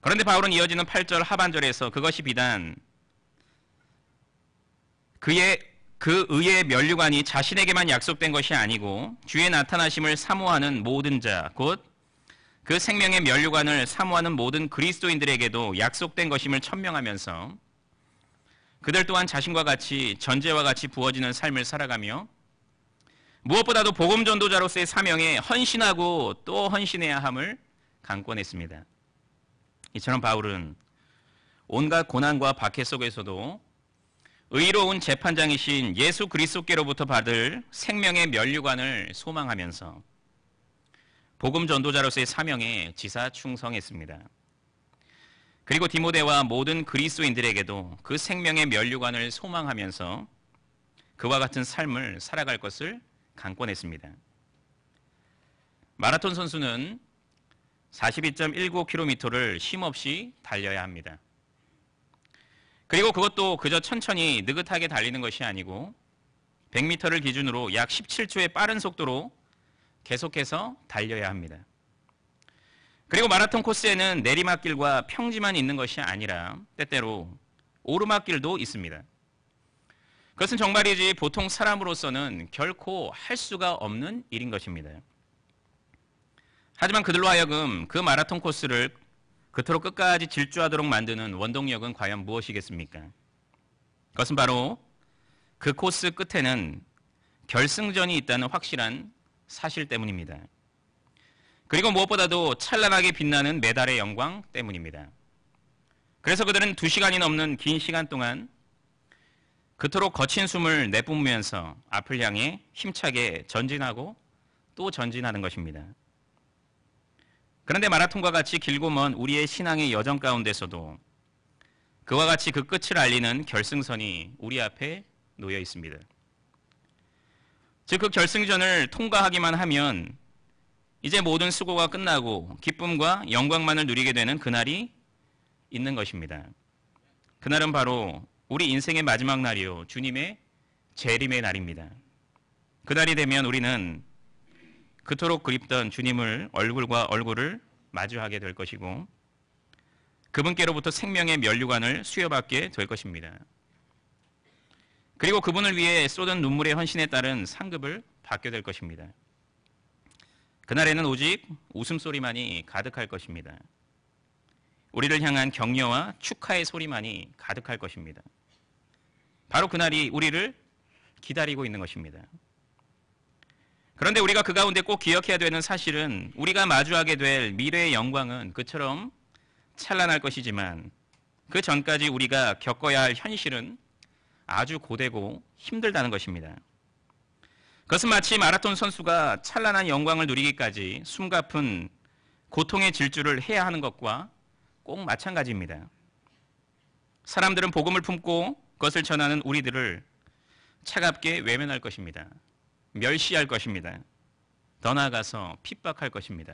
[SPEAKER 3] 그런데 바울은 이어지는 8절 하반절에서 그것이 비단 그 의의 면류관이 자신에게만 약속된 것이 아니고 주의 나타나심을 사모하는 모든 자, 곧 그 생명의 면류관을 사모하는 모든 그리스도인들에게도 약속된 것임을 천명하면서 그들 또한 자신과 같이 전제와 같이 부어지는 삶을 살아가며 무엇보다도 복음 전도자로서의 사명에 헌신하고 또 헌신해야 함을 강권했습니다. 이처럼 바울은 온갖 고난과 박해 속에서도 의로운 재판장이신 예수 그리스도께로부터 받을 생명의 면류관을 소망하면서 복음 전도자로서의 사명에 지사충성했습니다. 그리고 디모데와 모든 그리스도인들에게도 그 생명의 면류관을 소망하면서 그와 같은 삶을 살아갈 것을 강권했습니다. 마라톤 선수는 42.19km를 쉼없이 달려야 합니다. 그리고 그것도 그저 천천히 느긋하게 달리는 것이 아니고 100m를 기준으로 약 17초의 빠른 속도로 계속해서 달려야 합니다. 그리고 마라톤 코스에는 내리막길과 평지만 있는 것이 아니라 때때로 오르막길도 있습니다. 그것은 정말이지 보통 사람으로서는 결코 할 수가 없는 일인 것입니다. 하지만 그들로 하여금 그 마라톤 코스를 그토록 끝까지 질주하도록 만드는 원동력은 과연 무엇이겠습니까? 그것은 바로 그 코스 끝에는 결승전이 있다는 확실한 사실 때문입니다. 그리고 무엇보다도 찬란하게 빛나는 메달의 영광 때문입니다. 그래서 그들은 2시간이 넘는 긴 시간 동안 그토록 거친 숨을 내뿜으면서 앞을 향해 힘차게 전진하고 또 전진하는 것입니다. 그런데 마라톤과 같이 길고 먼 우리의 신앙의 여정 가운데서도 그와 같이 그 끝을 알리는 결승선이 우리 앞에 놓여 있습니다. 즉 그 결승전을 통과하기만 하면 이제 모든 수고가 끝나고 기쁨과 영광만을 누리게 되는 그날이 있는 것입니다. 그날은 바로 우리 인생의 마지막 날이요, 주님의 재림의 날입니다. 그날이 되면 우리는 그토록 그립던 주님을 얼굴과 얼굴을 마주하게 될 것이고 그분께로부터 생명의 면류관을 수여받게 될 것입니다. 그리고 그분을 위해 쏟은 눈물의 헌신에 따른 상급을 받게 될 것입니다. 그날에는 오직 웃음소리만이 가득할 것입니다. 우리를 향한 격려와 축하의 소리만이 가득할 것입니다. 바로 그날이 우리를 기다리고 있는 것입니다. 그런데 우리가 그 가운데 꼭 기억해야 되는 사실은 우리가 마주하게 될 미래의 영광은 그처럼 찬란할 것이지만 그 전까지 우리가 겪어야 할 현실은 아주 고되고 힘들다는 것입니다. 그것은 마치 마라톤 선수가 찬란한 영광을 누리기까지 숨가쁜 고통의 질주를 해야 하는 것과 꼭 마찬가지입니다. 사람들은 복음을 품고 그것을 전하는 우리들을 차갑게 외면할 것입니다. 멸시할 것입니다. 더 나아가서 핍박할 것입니다.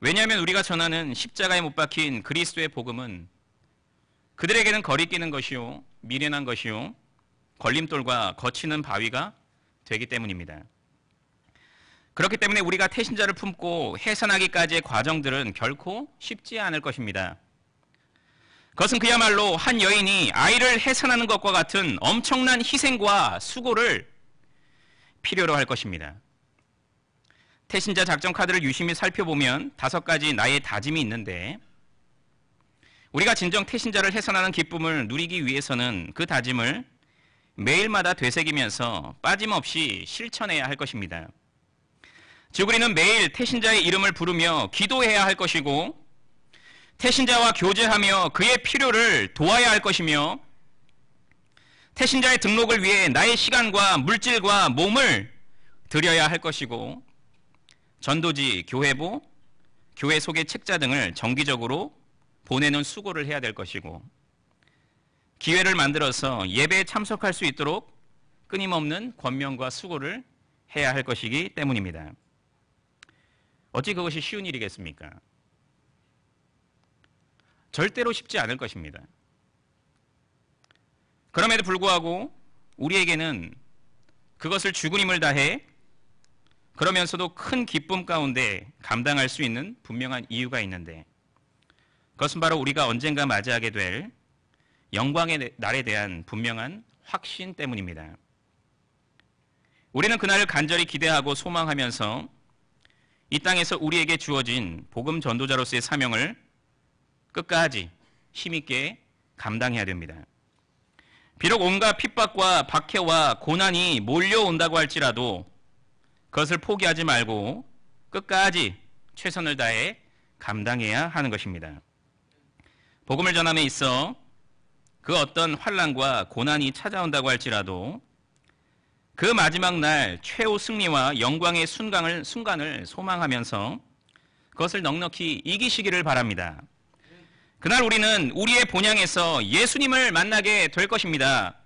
[SPEAKER 3] 왜냐하면 우리가 전하는 십자가에 못 박힌 그리스도의 복음은 그들에게는 거리끼는 것이요, 미련한 것이요, 걸림돌과 거치는 바위가 되기 때문입니다. 그렇기 때문에 우리가 태신자를 품고 해산하기까지의 과정들은 결코 쉽지 않을 것입니다. 그것은 그야말로 한 여인이 아이를 해산하는 것과 같은 엄청난 희생과 수고를 필요로 할 것입니다. 태신자 작전 카드를 유심히 살펴보면 5가지 나의 다짐이 있는데 우리가 진정 태신자를 해산하는 기쁨을 누리기 위해서는 그 다짐을 매일마다 되새기면서 빠짐없이 실천해야 할 것입니다. 즉 우리는 매일 태신자의 이름을 부르며 기도해야 할 것이고 태신자와 교제하며 그의 필요를 도와야 할 것이며 태신자의 등록을 위해 나의 시간과 물질과 몸을 들여야 할 것이고 전도지, 교회보, 교회 속의 책자 등을 정기적으로 보내는 수고를 해야 될 것이고, 기회를 만들어서 예배에 참석할 수 있도록 끊임없는 권면과 수고를 해야 할 것이기 때문입니다. 어찌 그것이 쉬운 일이겠습니까? 절대로 쉽지 않을 것입니다. 그럼에도 불구하고 우리에게는 그것을 죽은 힘을 다해 그러면서도 큰 기쁨 가운데 감당할 수 있는 분명한 이유가 있는데, 그것은 바로 우리가 언젠가 맞이하게 될 영광의 날에 대한 분명한 확신 때문입니다. 우리는 그날을 간절히 기대하고 소망하면서 이 땅에서 우리에게 주어진 복음 전도자로서의 사명을 끝까지 힘있게 감당해야 됩니다. 비록 온갖 핍박과 박해와 고난이 몰려온다고 할지라도 그것을 포기하지 말고 끝까지 최선을 다해 감당해야 하는 것입니다. 복음을 전함에 있어 그 어떤 환난과 고난이 찾아온다고 할지라도 그 마지막 날 최후 승리와 영광의 순간을 소망하면서 그것을 넉넉히 이기시기를 바랍니다. 그날 우리는 우리의 본향에서 예수님을 만나게 될 것입니다.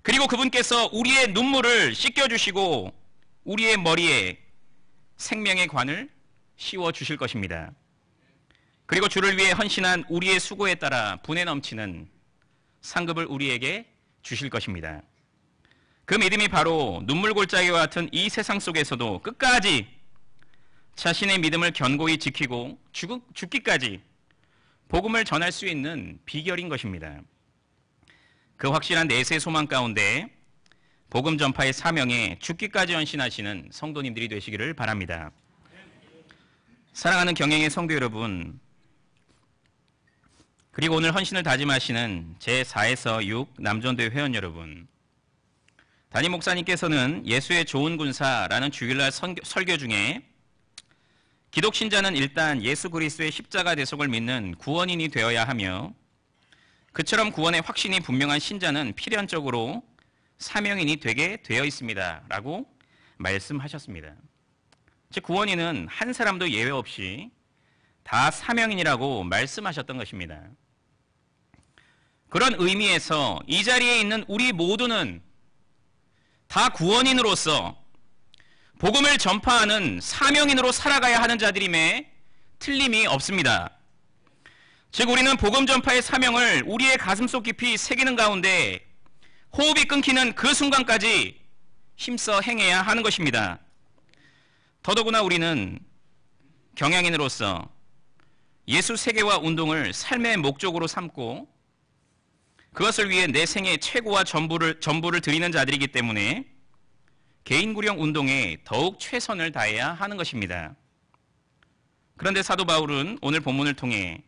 [SPEAKER 3] 그리고 그분께서 우리의 눈물을 씻겨주시고 우리의 머리에 생명의 관을 씌워주실 것입니다. 그리고 주를 위해 헌신한 우리의 수고에 따라 분에 넘치는 상급을 우리에게 주실 것입니다. 그 믿음이 바로 눈물골짜기와 같은 이 세상 속에서도 끝까지 자신의 믿음을 견고히 지키고 죽기까지 복음을 전할 수 있는 비결인 것입니다. 그 확실한 내세 소망 가운데 복음 전파의 사명에 죽기까지 헌신하시는 성도님들이 되시기를 바랍니다. 사랑하는 경영의 성도 여러분, 그리고 오늘 헌신을 다짐하시는 제4에서 6 남전도회 회원 여러분, 담임 목사님께서는 예수의 좋은 군사라는 주일날 설교 중에 기독신자는 일단 예수 그리스도의 십자가 대속을 믿는 구원인이 되어야 하며, 그처럼 구원의 확신이 분명한 신자는 필연적으로 사명인이 되게 되어 있습니다 라고 말씀하셨습니다. 즉 구원인은 한 사람도 예외 없이 다 사명인이라고 말씀하셨던 것입니다. 그런 의미에서 이 자리에 있는 우리 모두는 다 구원인으로서 복음을 전파하는 사명인으로 살아가야 하는 자들임에 틀림이 없습니다. 즉 우리는 복음 전파의 사명을 우리의 가슴속 깊이 새기는 가운데 호흡이 끊기는 그 순간까지 힘써 행해야 하는 것입니다. 더더구나 우리는 경향인으로서 예수 세계화 운동을 삶의 목적으로 삼고 그것을 위해 내 생의 최고와 전부를 드리는 자들이기 때문에 개인구령 운동에 더욱 최선을 다해야 하는 것입니다. 그런데 사도 바울은 오늘 본문을 통해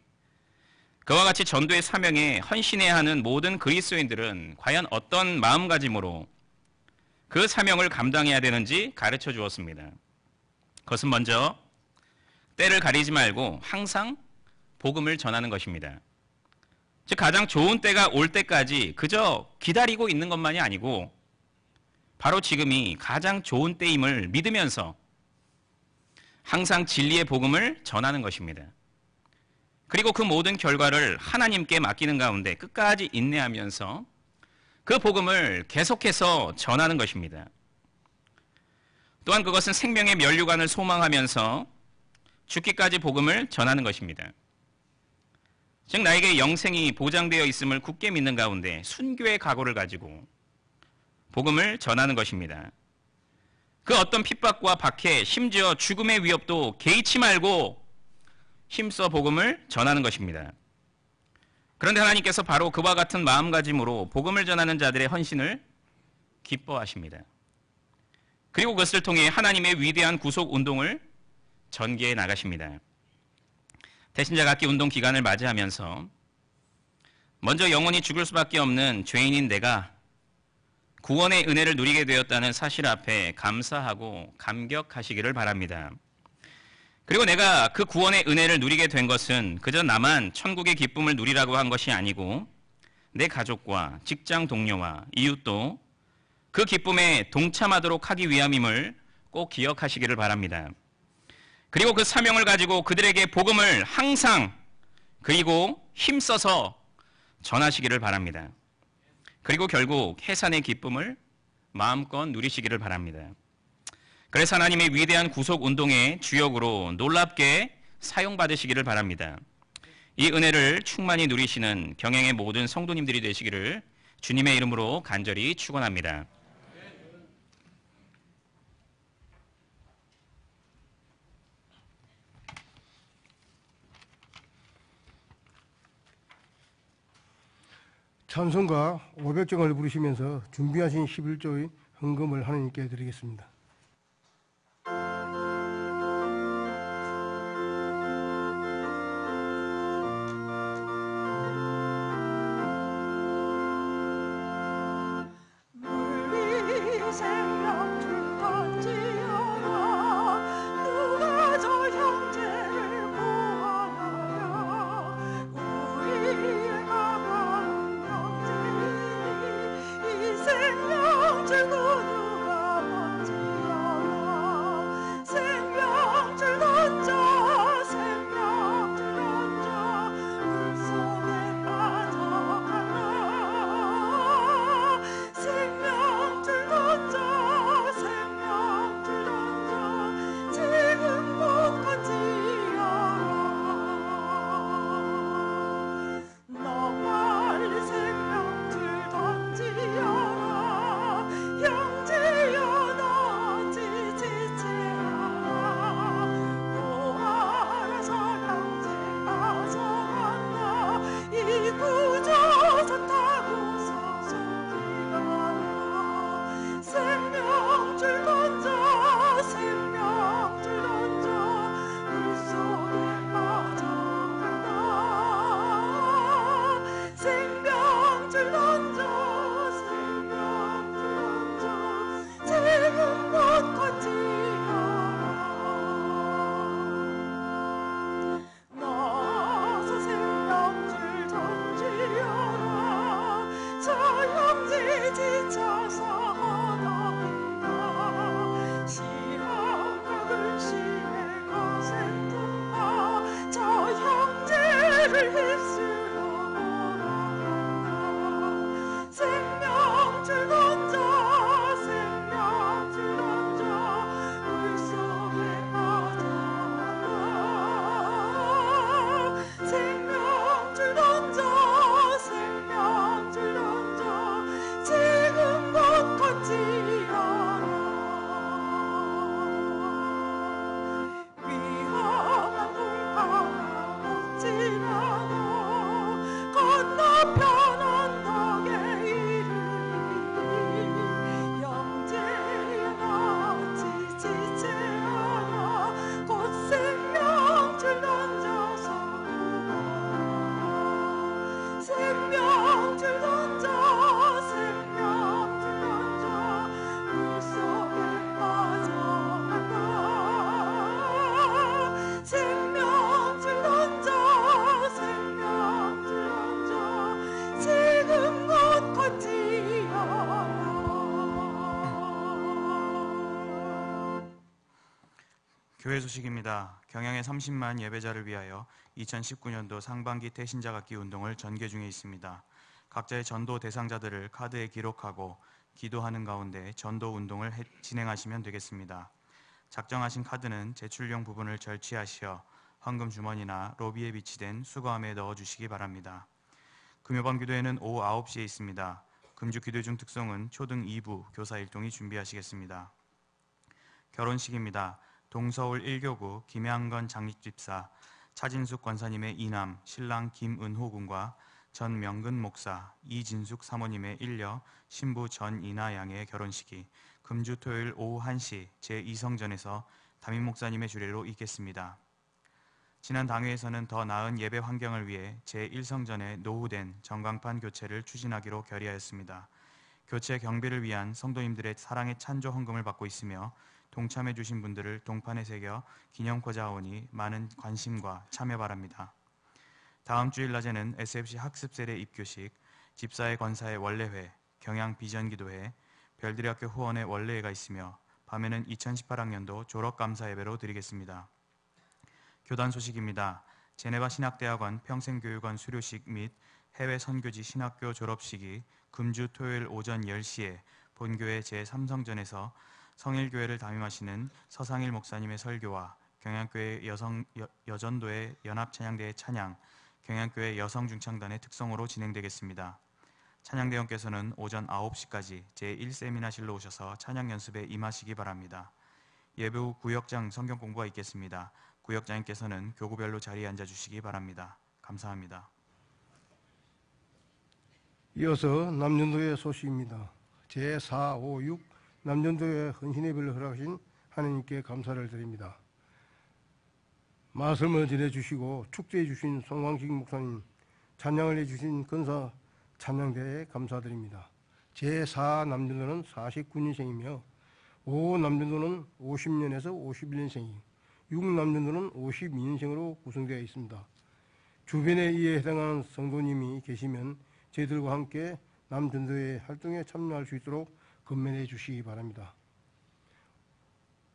[SPEAKER 3] 그와 같이 전도의 사명에 헌신해야 하는 모든 그리스도인들은 과연 어떤 마음가짐으로 그 사명을 감당해야 되는지 가르쳐 주었습니다. 그것은 먼저 때를 가리지 말고 항상 복음을 전하는 것입니다. 즉 가장 좋은 때가 올 때까지 그저 기다리고 있는 것만이 아니고 바로 지금이 가장 좋은 때임을 믿으면서 항상 진리의 복음을 전하는 것입니다. 그리고 그 모든 결과를 하나님께 맡기는 가운데 끝까지 인내하면서 그 복음을 계속해서 전하는 것입니다. 또한 그것은 생명의 면류관을 소망하면서 죽기까지 복음을 전하는 것입니다. 즉 나에게 영생이 보장되어 있음을 굳게 믿는 가운데 순교의 각오를 가지고 복음을 전하는 것입니다. 그 어떤 핍박과 박해, 심지어 죽음의 위협도 개의치 말고 힘써 복음을 전하는 것입니다. 그런데 하나님께서 바로 그와 같은 마음가짐으로 복음을 전하는 자들의 헌신을 기뻐하십니다. 그리고 그것을 통해 하나님의 위대한 구속 운동을 전개해 나가십니다. 태신자각기 운동 기간을 맞이하면서 먼저 영원히 죽을 수밖에 없는 죄인인 내가 구원의 은혜를 누리게 되었다는 사실 앞에 감사하고 감격하시기를 바랍니다. 그리고 내가 그 구원의 은혜를 누리게 된 것은 그저 나만 천국의 기쁨을 누리라고 한 것이 아니고 내 가족과 직장 동료와 이웃도 그 기쁨에 동참하도록 하기 위함임을 꼭 기억하시기를 바랍니다. 그리고 그 사명을 가지고 그들에게 복음을 항상 그리고 힘써서 전하시기를 바랍니다. 그리고 결국 해산의 기쁨을 마음껏 누리시기를 바랍니다. 그래서 하나님의 위대한 구속 운동의 주역으로 놀랍게 사용받으시기를 바랍니다. 이 은혜를 충만히 누리시는 경영의 모든 성도님들이 되시기를 주님의 이름으로 간절히 축원합니다.
[SPEAKER 1] 찬송가 500정을 부르시면서 준비하신 11조의 헌금을 하나님께 드리겠습니다.
[SPEAKER 4] 교회 소식입니다. 경양의 30만 예배자를 위하여 2019년도 상반기 태신자각기 운동을 전개 중에 있습니다. 각자의 전도 대상자들을 카드에 기록하고 기도하는 가운데 전도 운동을 진행하시면 되겠습니다. 작정하신 카드는 제출용 부분을 절취하시어 헌금 주머니나 로비에 비치된 수거함에 넣어주시기 바랍니다. 금요반 기도회는 오후 9시에 있습니다. 금주 기도 중 특송은 초등 2부 교사 1동이 준비하시겠습니다. 결혼식입니다. 동서울 1교구 김양건 장립집사, 차진숙 권사님의 이남 신랑 김은호 군과 전명근 목사, 이진숙 사모님의 일녀 신부 전이나 양의 결혼식이 금주 토요일 오후 1시 제2성전에서 담임 목사님의 주례로 있겠습니다. 지난 당회에서는 더 나은 예배 환경을 위해 제1성전에 노후된 전광판 교체를 추진하기로 결의하였습니다. 교체 경비를 위한 성도님들의 사랑의 찬조 헌금을 받고 있으며 동참해 주신 분들을 동판에 새겨 기념코자 하오니 많은 관심과 참여 바랍니다. 다음 주일 낮에는 SFC 학습세례 입교식, 집사의 권사의 원래회, 경양 비전기도회, 별들이학교 후원의 원래회가 있으며 밤에는 2018학년도 졸업감사 예배로 드리겠습니다. 교단 소식입니다. 제네바 신학대학원 평생교육원 수료식 및 해외 선교지 신학교 졸업식이 금주 토요일 오전 10시에 본교회 제3성전에서 성일교회를 담임하시는 서상일 목사님의 설교와 경양교회 여전도회 연합찬양대의 찬양, 경양교회 여성중창단의 특성으로 진행되겠습니다. 찬양대원께서는 오전 9시까지 제1세미나실로 오셔서 찬양 연습에 임하시기 바랍니다. 예배 후 구역장 성경 공부가 있겠습니다. 구역장님께서는 교구별로 자리에 앉아주시기 바랍니다. 감사합니다.
[SPEAKER 1] 이어서 남전도회 소식입니다. 제4, 5, 6 남전도회 헌신예배를 허락하신 하나님께 감사를 드립니다. 말씀을 전해주시고 축제해 주신 송광식 목사님, 찬양을 해주신 건사 찬양대에 감사드립니다. 제4 남전도는 49년생이며 5 남전도는 50년에서 51년생이, 6 남전도는 52년생으로 구성되어 있습니다. 주변에 이에 해당하는 성도님이 계시면 저희들과 함께 남전도의 활동에 참여할 수 있도록 건면해 주시기 바랍니다.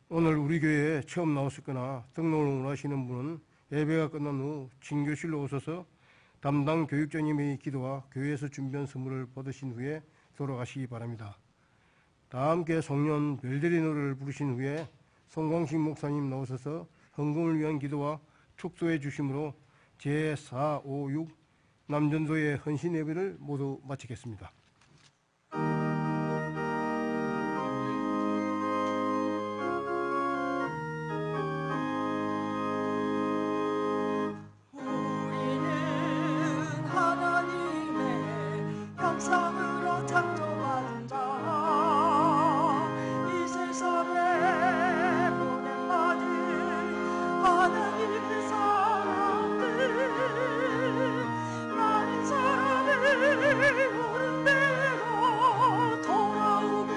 [SPEAKER 1] 오늘 우리 교회에 처음 나오셨거나 등록을 원하시는 분은 예배가 끝난 후 진교실로 오셔서 담당 교육장님의 기도와 교회에서 준비한 선물을 받으신 후에 돌아가시기 바랍니다. 다 함께 송년 별들의 노래를 부르신 후에 송광식 목사님 나오셔서 헌금을 위한 기도와 축도해 주심으로 제4, 5, 6 남전도의 헌신 예배를 모두 마치겠습니다.
[SPEAKER 5] 형상으로 창조받은 자, 이 세상에 보냄받은 하나님의 사람들, 많은 사람을 옳은 대로 돌아오게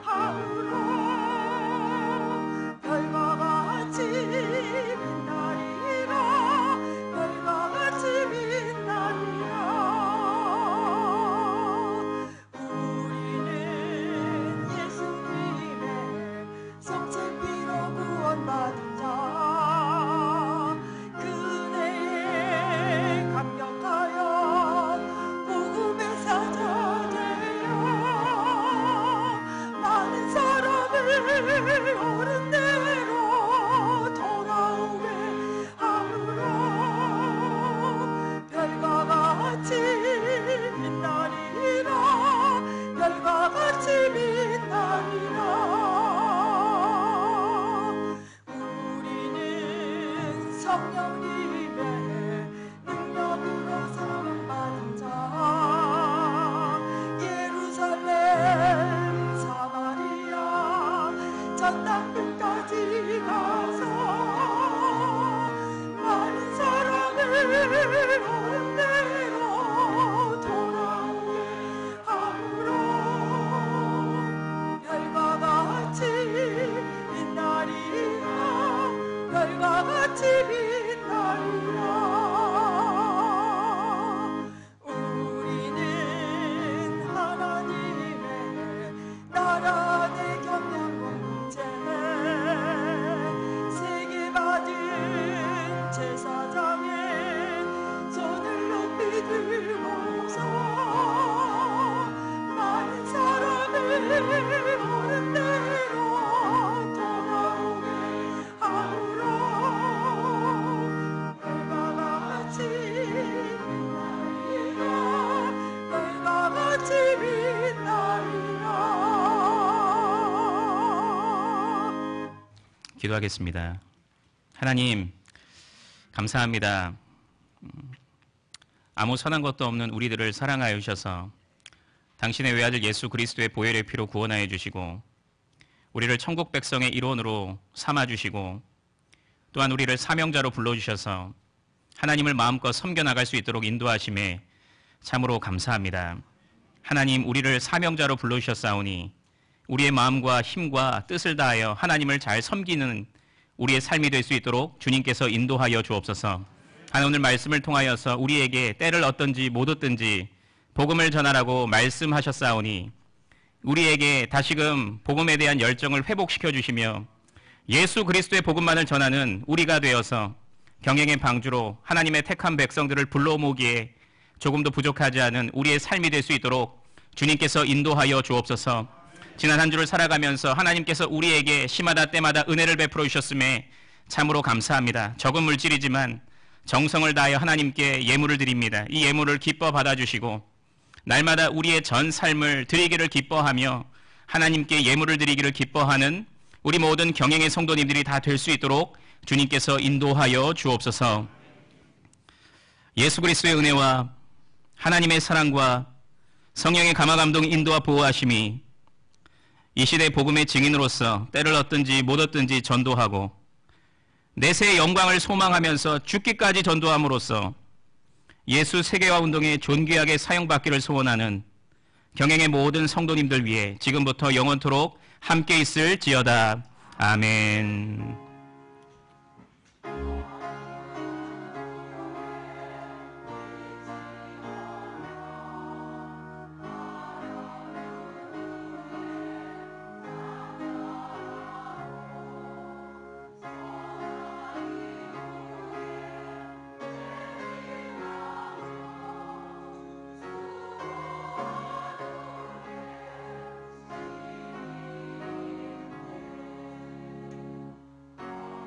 [SPEAKER 5] 하므로 별과 같이 빛나리라, 별과 같이 빛나리라. 받은 자, 그네에 감격하여 복음의 사자되어 많은 사람을 옳은 대로 돌아오게 하므로 별과 같이 빛나리라, 별과 같이 빛나리라. 성령님의 능력으로 사랑받은 자, 예루살렘 사마리아 전 땅끝까지 가서 많은 사람을 옳은 대로 돌아오게 하므로 별과 같이 빛나리라, 별과 같이 빛나리라. 우리는 하나님의 나라 내 경영공제 세계받은 제사장의 손을 높이 들고서 많은 사람을 옳은 대로 돌아오게 하므로 별과 같이 빛나리라, 별과 같이 빛나리라.
[SPEAKER 3] 기도하겠습니다. 하나님, 감사합니다. 아무 선한 것도 없는 우리들을 사랑하여 주셔서 당신의 외아들 예수 그리스도의 보혈의 피로 구원하여 주시고 우리를 천국 백성의 일원으로 삼아주시고 또한 우리를 사명자로 불러주셔서 하나님을 마음껏 섬겨나갈 수 있도록 인도하심에 참으로 감사합니다. 하나님, 우리를 사명자로 불러주셨사오니 우리의 마음과 힘과 뜻을 다하여 하나님을 잘 섬기는 우리의 삶이 될 수 있도록 주님께서 인도하여 주옵소서. 하나님, 오늘 말씀을 통하여서 우리에게 때를 얻든지 못 얻든지 복음을 전하라고 말씀하셨사오니 우리에게 다시금 복음에 대한 열정을 회복시켜 주시며 예수 그리스도의 복음만을 전하는 우리가 되어서 경영의 방주로 하나님의 택한 백성들을 불러 모으기에 조금도 부족하지 않은 우리의 삶이 될 수 있도록 주님께서 인도하여 주옵소서. 지난 한 주를 살아가면서 하나님께서 우리에게 시마다 때마다 은혜를 베풀어 주셨음에 참으로 감사합니다. 적은 물질이지만 정성을 다하여 하나님께 예물을 드립니다. 이 예물을 기뻐 받아주시고 날마다 우리의 전 삶을 드리기를 기뻐하며 하나님께 예물을 드리기를 기뻐하는 우리 모든 경영의 성도님들이 다 될 수 있도록 주님께서 인도하여 주옵소서. 예수 그리스도의 은혜와 하나님의 사랑과 성령의 감화감동 인도와 보호하심이 이 시대 복음의 증인으로서 때를 얻든지 못 얻든지 전도하고 내세의 영광을 소망하면서 죽기까지 전도함으로써 예수 세계화 운동에 존귀하게 사용받기를 소원하는 경영의 모든 성도님들 위해 지금부터 영원토록 함께 있을지어다. 아멘.